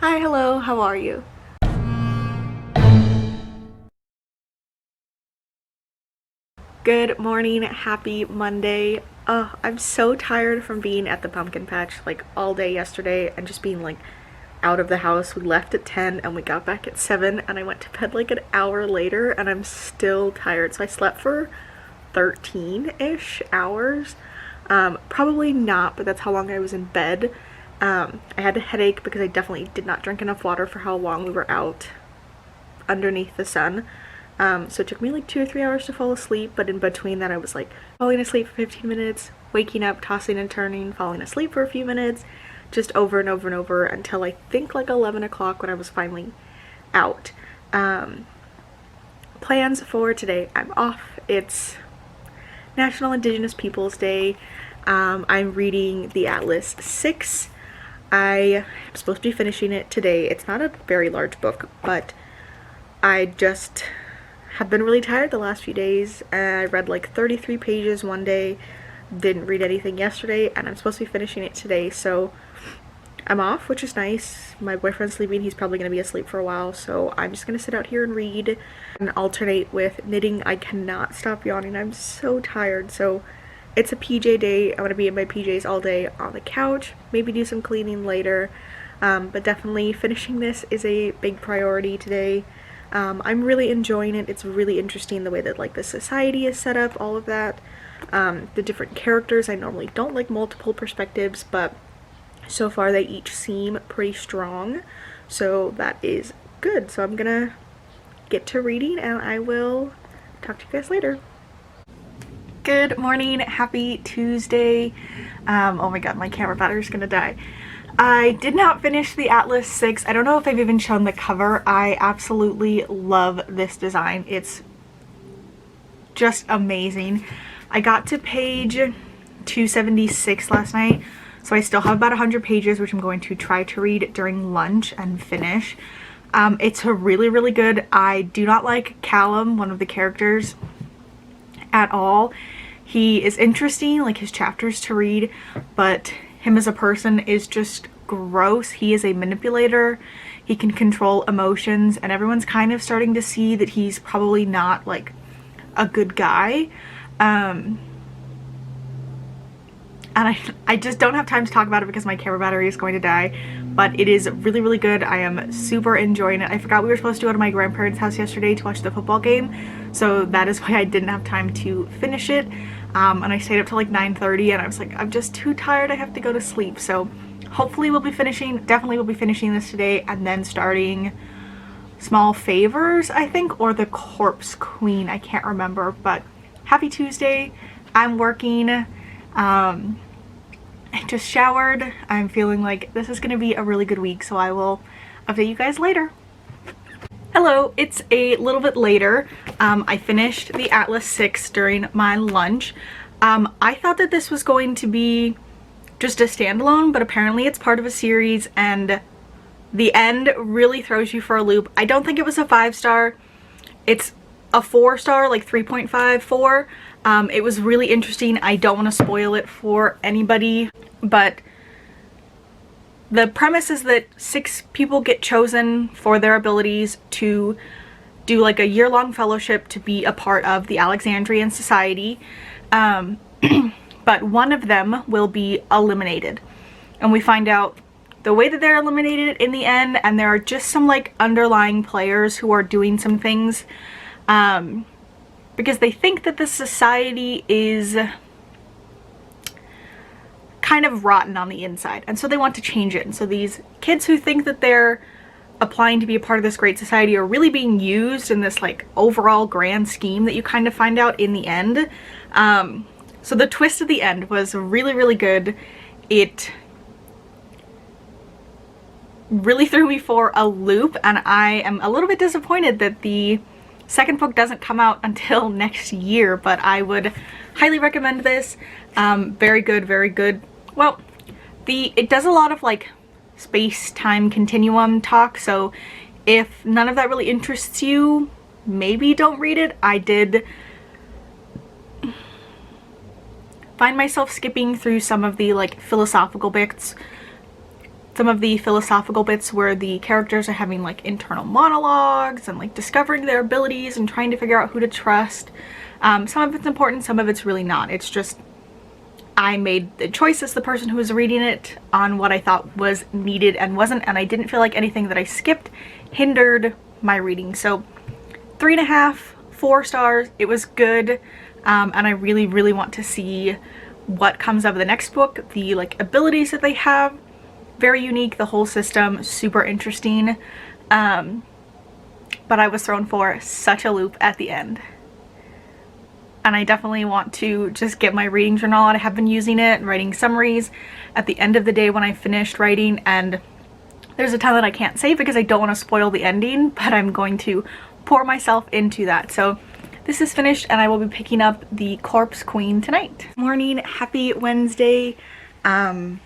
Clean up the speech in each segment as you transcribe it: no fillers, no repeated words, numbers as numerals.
Hi, hello, how are you? Good morning, happy Monday. I'm so tired from being at the pumpkin patch like all day yesterday and just being like out of the house. We left at 10 and we got back at 7 and I went to bed like an hour later and I'm still tired. So I slept for 13-ish hours. Probably not, but that's how long I was in bed. I had a headache because I definitely did not drink enough water for how long we were out underneath the sun. So it took me like 2 or 3 hours to fall asleep, but in between that I was like falling asleep for 15 minutes, waking up, tossing and turning, falling asleep for a few minutes, just over and over and over until I think like 11 o'clock when I was finally out. Plans for today: I'm off. It's National Indigenous Peoples Day. I'm reading the Atlas 6. I am supposed to be finishing it today. It's not a very large book, but I just have been really tired the last few days. I read like 33 pages one day, didn't read anything yesterday, and I'm supposed to be finishing it today, so I'm off, which is nice. My boyfriend's sleeping. He's probably going to be asleep for a while, so I'm just going to sit out here and read and alternate with knitting. I cannot stop yawning. I'm so tired. So it's a PJ day. I'm going to be in my PJs all day on the couch, maybe do some cleaning later, but definitely finishing this is a big priority today. I'm really enjoying it. It's really interesting the way that like the society is set up, all of that. The different characters. I normally don't like multiple perspectives, but so far they each seem pretty strong, so that is good. So I'm gonna get to reading and I will talk to you guys later. Good morning, happy Tuesday. Oh my god, my camera battery's gonna die. I did not finish the Atlas 6. I don't know if I've even shown the cover. I absolutely love this design. It's just amazing. I got to page 276 last night, so I still have about 100 pages, which I'm going to try to read during lunch and finish. It's really good. I do not like Callum, one of the characters, at all. He is interesting, like his chapters to read, but him as a person is just gross. He is a manipulator. He can control emotions, and everyone's kind of starting to see that he's probably not like a good guy. And I just don't have time to talk about it because my camera battery is going to die, but it is really good. I am super enjoying it. I forgot we were supposed to go to my grandparents' house yesterday to watch the football game, so that is why I didn't have time to finish it. And I stayed up till like 9:30 and I was like, I'm just too tired, I have to go to sleep. So hopefully we'll be finishing, definitely we'll be finishing this today and then starting Small Favors, I think, or The Corpse Queen, I can't remember. But happy Tuesday. I'm working. I just showered. I'm feeling like this is gonna be a really good week, so I will update you guys later. Hello, it's a little bit later. I finished the Atlas 6 during my lunch. I thought that this was going to be just a standalone, but apparently it's part of a series, and the end really throws you for a loop. I don't think it was a 5-star. It's a 4-star, like 3.5, 4. It was really interesting. I don't want to spoil it for anybody, but the premise is that 6 people get chosen for their abilities to do like a year-long fellowship to be a part of the Alexandrian Society, but one of them will be eliminated, and we find out the way that they're eliminated in the end, and there are just some like underlying players who are doing some things because they think that the society is kind of rotten on the inside, and so they want to change it. And so these kids who think that they're applying to be a part of this great society are really being used in this like overall grand scheme that you kind of find out in the end. So the twist at the end was really good. It really threw me for a loop, and I am a little bit disappointed that the second book doesn't come out until next year, but I would highly recommend this. Very good. Well, it does a lot of like space-time continuum talk, so if none of that really interests you, maybe don't read it. I did find myself skipping through some of the like philosophical bits some of the philosophical bits where the characters are having like internal monologues and like discovering their abilities and trying to figure out who to trust. Some of it's important, some of it's really not. It's just I made the choice as the person who was reading it on what I thought was needed and wasn't, and I didn't feel like anything that I skipped hindered my reading. So 3.5, 4 stars. It was good, and I really, really want to see what comes of the next book. The like abilities that they have, very unique. The whole system, super interesting. But I was thrown for such a loop at the end. And I definitely want to just get my reading journal out. I have been using it, writing summaries at the end of the day when I finished writing, and there's a ton that I can't say because I don't want to spoil the ending, but I'm going to pour myself into that. So this is finished and I will be picking up the Corpse Queen tonight. Morning, happy Wednesday. I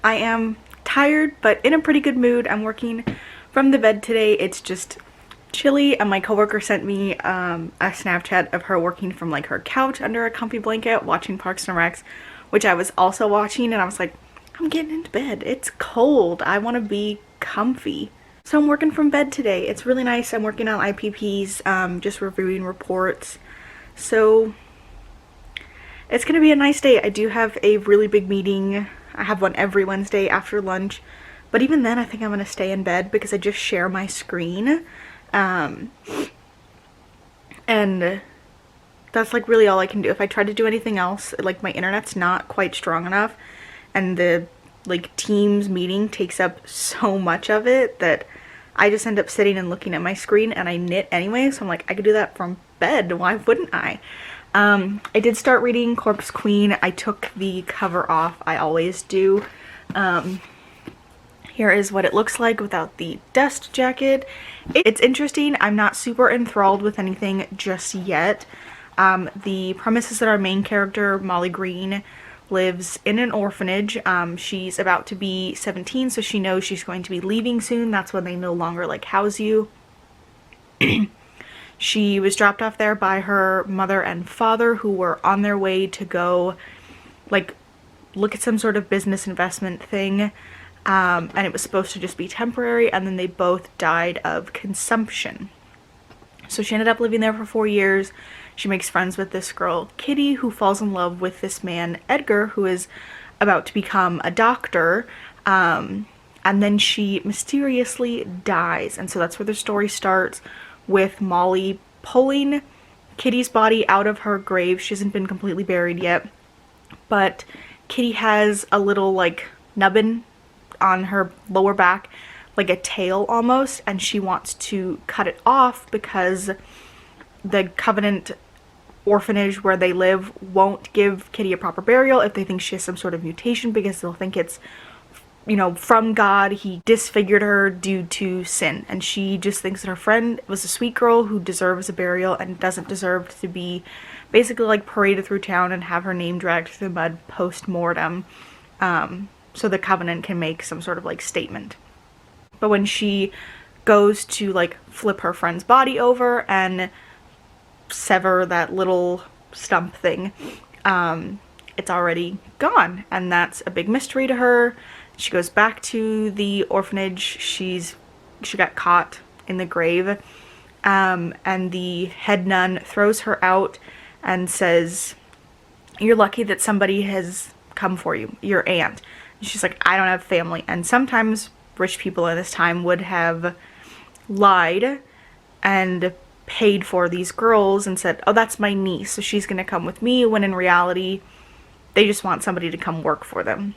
am tired but in a pretty good mood. I'm working from the bed today. It's just chilly, and my coworker sent me a Snapchat of her working from like her couch under a comfy blanket watching Parks and Recs, which I was also watching, and I was like, I'm getting into bed. It's cold. I want to be comfy. So I'm working from bed today. It's really nice. I'm working on IPPs, just reviewing reports. So it's gonna be a nice day. I do have a really big meeting. I have one every Wednesday after lunch, but even then I think I'm gonna stay in bed because I just share my screen. And that's like really all I can do. If I try to do anything else, like my internet's not quite strong enough, and the like Teams meeting takes up so much of it that I just end up sitting and looking at my screen, and I knit anyway, so I'm like, I could do that from bed, why wouldn't I? I did start reading Corpse Queen. I took the cover off, I always do. Here is what it looks like without the dust jacket. It's interesting. I'm not super enthralled with anything just yet. The premise is that our main character, Molly Green, lives in an orphanage. She's about to be 17, so she knows she's going to be leaving soon. That's when they no longer like house you. She was dropped off there by her mother and father, who were on their way to go like look at some sort of business investment thing. And it was supposed to just be temporary, and then they both died of consumption. So she ended up living there for 4 years. She makes friends with this girl, Kitty, who falls in love with this man, Edgar, who is about to become a doctor. And then she mysteriously dies. And so that's where the story starts, with Molly pulling Kitty's body out of her grave. She hasn't been completely buried yet, but Kitty has a little like nubbin on her lower back, like a tail almost, and she wants to cut it off because the Covenant orphanage where they live won't give Kitty a proper burial if they think she has some sort of mutation, because they'll think it's, you know, from God. He disfigured her due to sin, and she just thinks that her friend was a sweet girl who deserves a burial and doesn't deserve to be basically like paraded through town and have her name dragged through the mud post-mortem. So the Covenant can make some sort of like statement. But when she goes to like flip her friend's body over and sever that little stump thing, it's already gone, and that's a big mystery to her. She goes back to the orphanage. She got caught in the grave, and the head nun throws her out and says, "You're lucky that somebody has come for you, your aunt." She's like, I don't have family. And sometimes rich people in this time would have lied and paid for these girls and said, oh, that's my niece, so she's gonna come with me, when in reality they just want somebody to come work for them.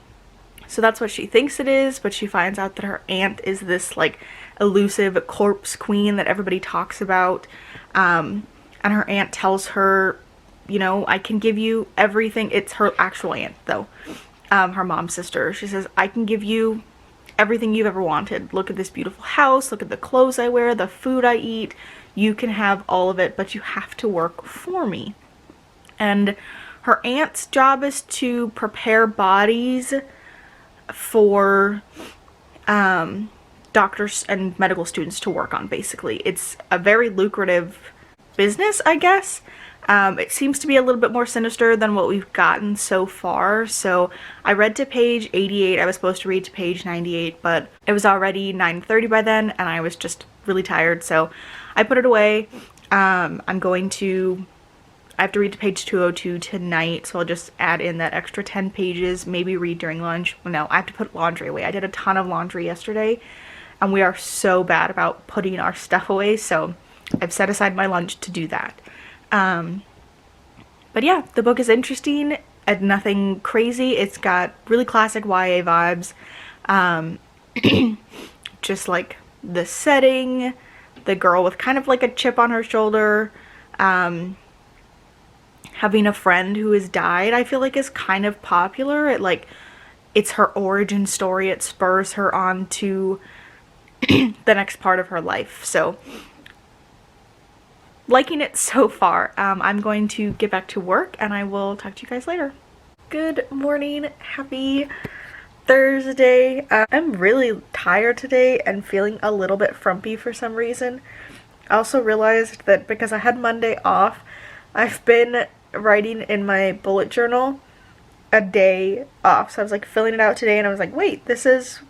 So that's what she thinks it is, but she finds out that her aunt is this like elusive corpse queen that everybody talks about. And her aunt tells her, you know, I can give you everything. It's her actual aunt though. Her mom's sister. She says, I can give you everything you've ever wanted. Look at this beautiful house, look at the clothes I wear, the food I eat. You can have all of it, but you have to work for me. And her aunt's job is to prepare bodies for doctors and medical students to work on, basically. It's a very lucrative business, I guess. It seems to be a little bit more sinister than what we've gotten so far. So I read to page 88. I was supposed to read to page 98, but it was already 9:30 by then, and I was just really tired, so I put it away. I have to read to page 202 tonight, so I'll just add in that extra 10 pages, maybe read during lunch. No, I have to put laundry away. I did a ton of laundry yesterday, and we are so bad about putting our stuff away, so I've set aside my lunch to do that. But yeah, the book is interesting and nothing crazy. It's got really classic YA vibes. Just like the setting, the girl with kind of like a chip on her shoulder, having a friend who has died, I feel like is kind of popular. It's her origin story. It spurs her on to the next part of her life. So liking it so far. I'm going to get back to work and I will talk to you guys later. Good morning. Happy Thursday. I'm really tired today and feeling a little bit frumpy for some reason. I also realized that because I had Monday off, I've been writing in my bullet journal a day off. So I was like filling it out today and I was like, wait, this is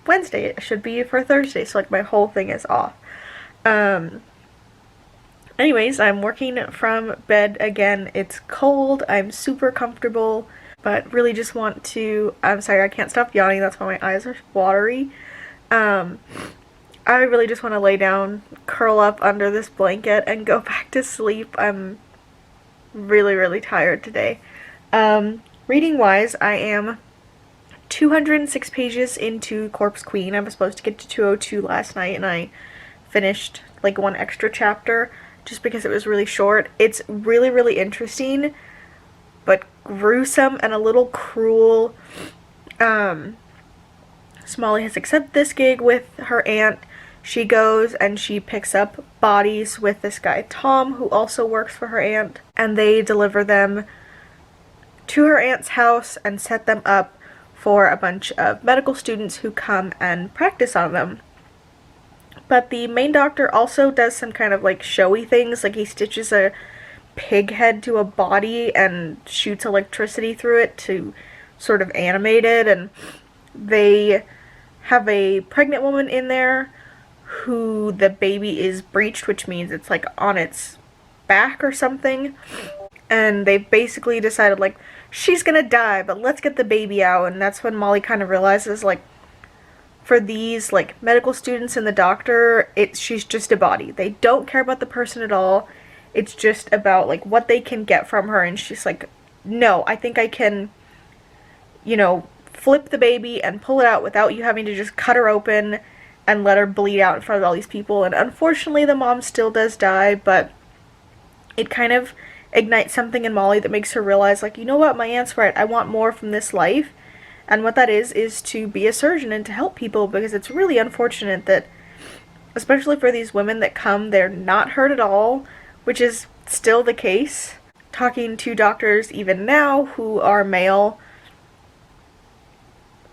Wednesday. It should be for Thursday. So like my whole thing is off. Anyways, I'm working from bed again. It's cold. I'm super comfortable, but really just want to, I'm sorry, I can't stop yawning. That's why my eyes are watery. I really just want to lay down, curl up under this blanket and go back to sleep. I'm really, really tired today. Reading wise, I am 206 pages into Corpse Queen. I was supposed to get to 202 last night and I finished like one extra chapter just because it was really short. It's really, really interesting, but gruesome and a little cruel. Smalley has accepted this gig with her aunt. She goes and she picks up bodies with this guy Tom, who also works for her aunt, and they deliver them to her aunt's house and set them up for a bunch of medical students who come and practice on them. But the main doctor also does some kind of like showy things, like he stitches a pig head to a body and shoots electricity through it to sort of animate it, and they have a pregnant woman in there who the baby is breached, which means it's like on its back or something, and they basically decided like she's gonna die, but let's get the baby out. And that's when Molly kind of realizes like for these like medical students and the doctor, she's just a body. They don't care about the person at all. It's just about like what they can get from her. And she's like, no, I think I can, flip the baby and pull it out without you having to just cut her open and let her bleed out in front of all these people. And unfortunately the mom still does die, but it kind of ignites something in Molly that makes her realize like, you know what, my aunt's right. I want more from this life. And what that is to be a surgeon and to help people, because it's really unfortunate that, especially for these women that come, they're not hurt at all, which is still the case. Talking to doctors even now who are male,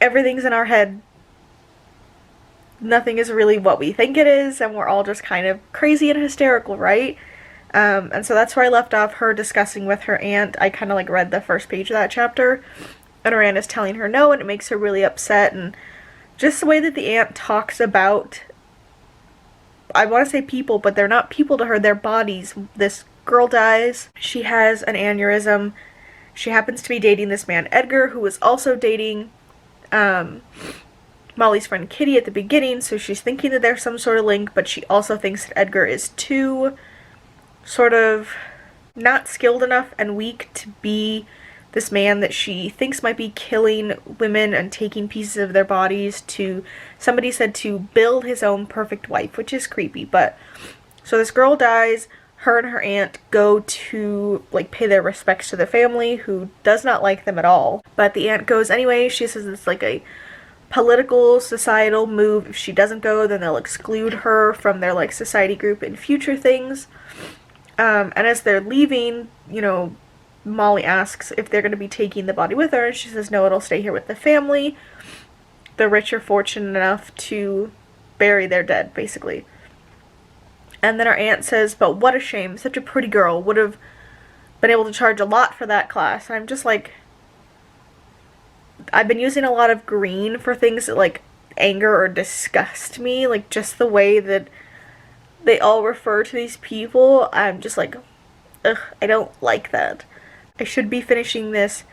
everything's in our head. Nothing is really what we think it is, and we're all just kind of crazy and hysterical, right? And so that's where I left off, her discussing with her aunt. I kind of like read the first page of that chapter. And her aunt is telling her no, and it makes her really upset. And just the way that the aunt talks about, I want to say people, but they're not people to her, they're bodies. This girl dies. She has an aneurysm. She happens to be dating this man, Edgar, who was also dating Molly's friend Kitty at the beginning. So she's thinking that there's some sort of link, but she also thinks that Edgar is too sort of not skilled enough and weak to be this man that she thinks might be killing women and taking pieces of their bodies to, somebody said, to build his own perfect wife, which is creepy. But so this girl dies. Her and her aunt go to like pay their respects to the family, who does not like them at all. But the aunt goes anyway. She says it's like a political, societal move. If she doesn't go, then they'll exclude her from their like society group in future things. And as they're leaving, Molly asks if they're going to be taking the body with her, and she says no, it'll stay here with the family. The rich are fortunate enough to bury their dead, basically. And then our aunt says, but what a shame, such a pretty girl, would have been able to charge a lot for that class. I'm just like, I've been using a lot of green for things that like anger or disgust me, like just the way that they all refer to these people. I'm just like, ugh, I don't like that. I should be finishing this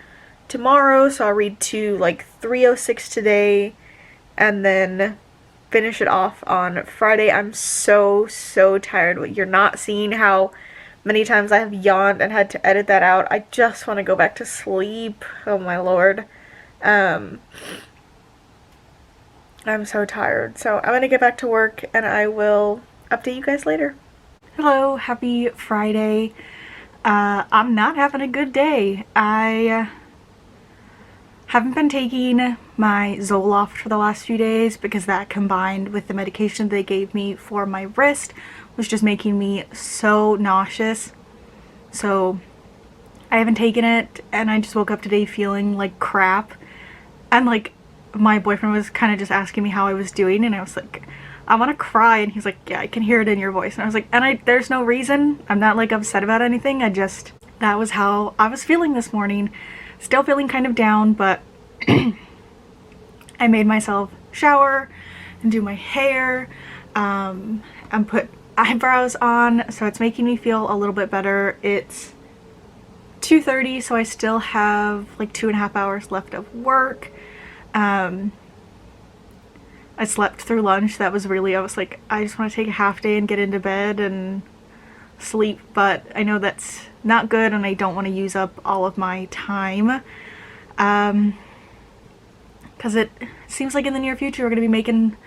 tomorrow, so I'll read to like 3:06 today and then finish it off on Friday. I'm so tired. You're not seeing how many times I have yawned and had to edit that out. I just want to go back to sleep. Oh my lord. I'm so tired. So I'm gonna get back to work and I will update you guys later. Hello, happy Friday. I'm not having a good day. I haven't been taking my Zoloft for the last few days because that combined with the medication they gave me for my wrist was just making me so nauseous. So I haven't taken it and I just woke up today feeling like crap. And like my boyfriend was kind of just asking me how I was doing and I was like, I want to cry, and he's like, yeah, I can hear it in your voice. And I was like, there's no reason. I'm not like upset about anything. That was how I was feeling this morning. Still feeling kind of down, but I made myself shower and do my hair and put eyebrows on, so it's making me feel a little bit better. It's 2:30, so I still have like 2.5 hours left of work. I slept through lunch. That was really, I was like, I just want to take a half day and get into bed and sleep, but I know that's not good and I don't want to use up all of my time. Because it seems like in the near future we're going to be making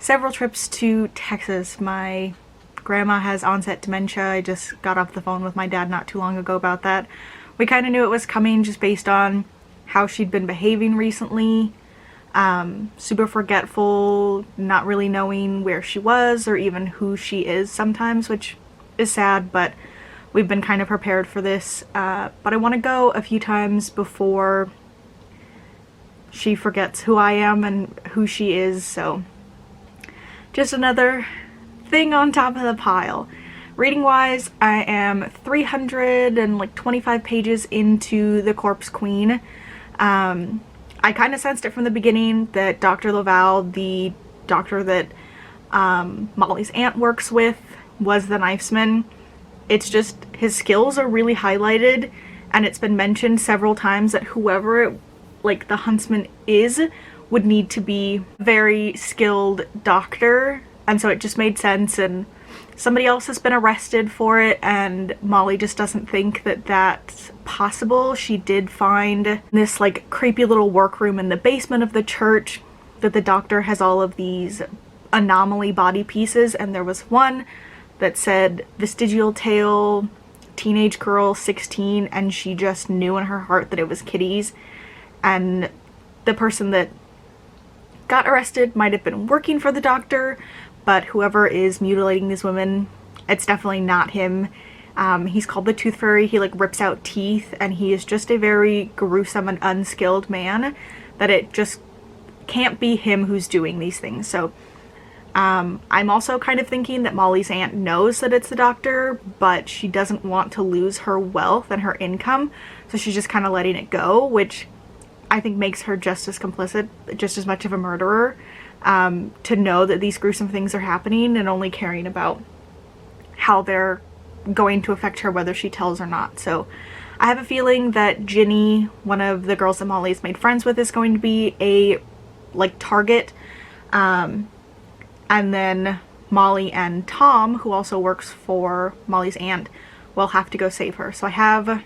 several trips to Texas. My grandma has onset dementia. I just got off the phone with my dad not too long ago about that. We kind of knew it was coming just based on how she'd been behaving recently. Super forgetful, not really knowing where she was or even who she is sometimes, which is sad, but we've been kind of prepared for this. But I want to go a few times before she forgets who I am and who she is, so just another thing on top of the pile. Reading wise, I am 325 pages into The Corpse Queen. I kind of sensed it from the beginning that Dr. Laval, the doctor that Molly's aunt works with, was the knifesman. It's just his skills are really highlighted, and it's been mentioned several times that whoever like the huntsman is would need to be a very skilled doctor, and so it just made sense. And somebody else has been arrested for it and Molly just doesn't think that that's possible. She did find this like creepy little workroom in the basement of the church that the doctor has all of these anomaly body pieces, and there was one that said vestigial tail, teenage girl 16, and she just knew in her heart that it was Kitty's. And the person that got arrested might have been working for the doctor, but whoever is mutilating these women, it's definitely not him. He's called the Tooth Fairy. He like rips out teeth, and he is just a very gruesome and unskilled man that it just can't be him who's doing these things. So I'm also kind of thinking that Molly's aunt knows that it's the doctor, but she doesn't want to lose her wealth and her income, so she's just kind of letting it go, which I think makes her just as complicit, just as much of a murderer, to know that these gruesome things are happening and only caring about how they're going to affect her whether she tells or not. So I have a feeling that Ginny, one of the girls that Molly's made friends with, is going to be a like target, and then Molly and Tom, who also works for Molly's aunt, will have to go save her. So I have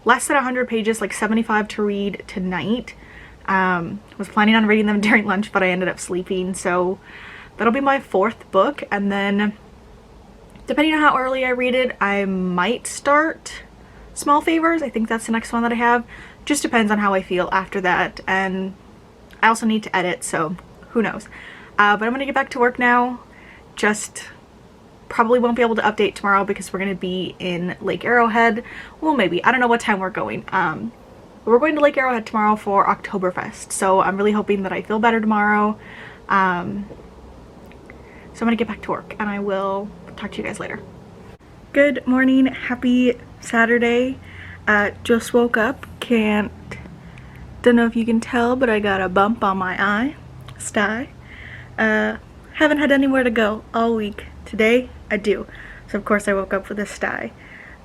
less than 100 pages, like 75 to read tonight. Was planning on reading them during lunch, but I ended up sleeping, so that'll be my 4th book. And then depending on how early I read it, I might start Small Favors. I think that's the next one that I have. Just depends on how I feel after that, and I also need to edit, so who knows. But I'm gonna get back to work now. Just probably won't be able to update tomorrow because we're gonna be in Lake Arrowhead. Well, maybe, I don't know what time we're going. We're going to Lake Arrowhead tomorrow for Oktoberfest, so I'm really hoping that I feel better tomorrow. So I'm gonna get back to work and I will talk to you guys later. Good morning, happy Saturday. Just woke up, don't know if you can tell, but I got a bump on my eye, sty. Haven't had anywhere to go all week. Today, I do. So of course I woke up with a sty.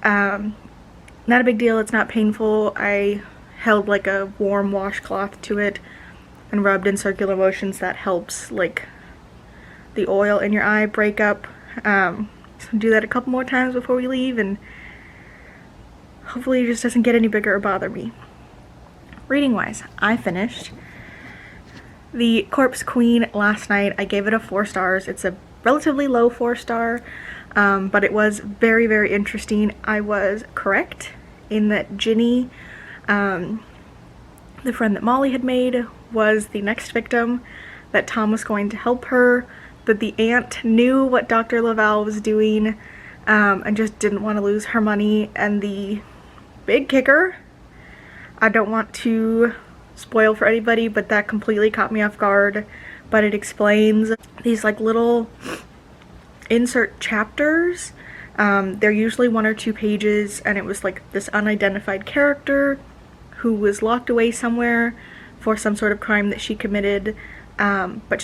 Not a big deal, it's not painful. I held like a warm washcloth to it and rubbed in circular motions. That helps like the oil in your eye break up. So do that a couple more times before we leave, and hopefully it just doesn't get any bigger or bother me. Reading wise, I finished The Corpse Queen last night. I gave it a 4 stars. It's a relatively low 4-star, but it was very, very interesting. I was correct in that Ginny, the friend that Molly had made, was the next victim, that Tom was going to help her, that the aunt knew what Dr. Laval was doing, and just didn't want to lose her money. And the big kicker, I don't want to spoil for anybody, but that completely caught me off guard, but it explains these like little insert chapters. They're usually 1 or 2 pages, and it was like this unidentified character who was locked away somewhere for some sort of crime that she committed, but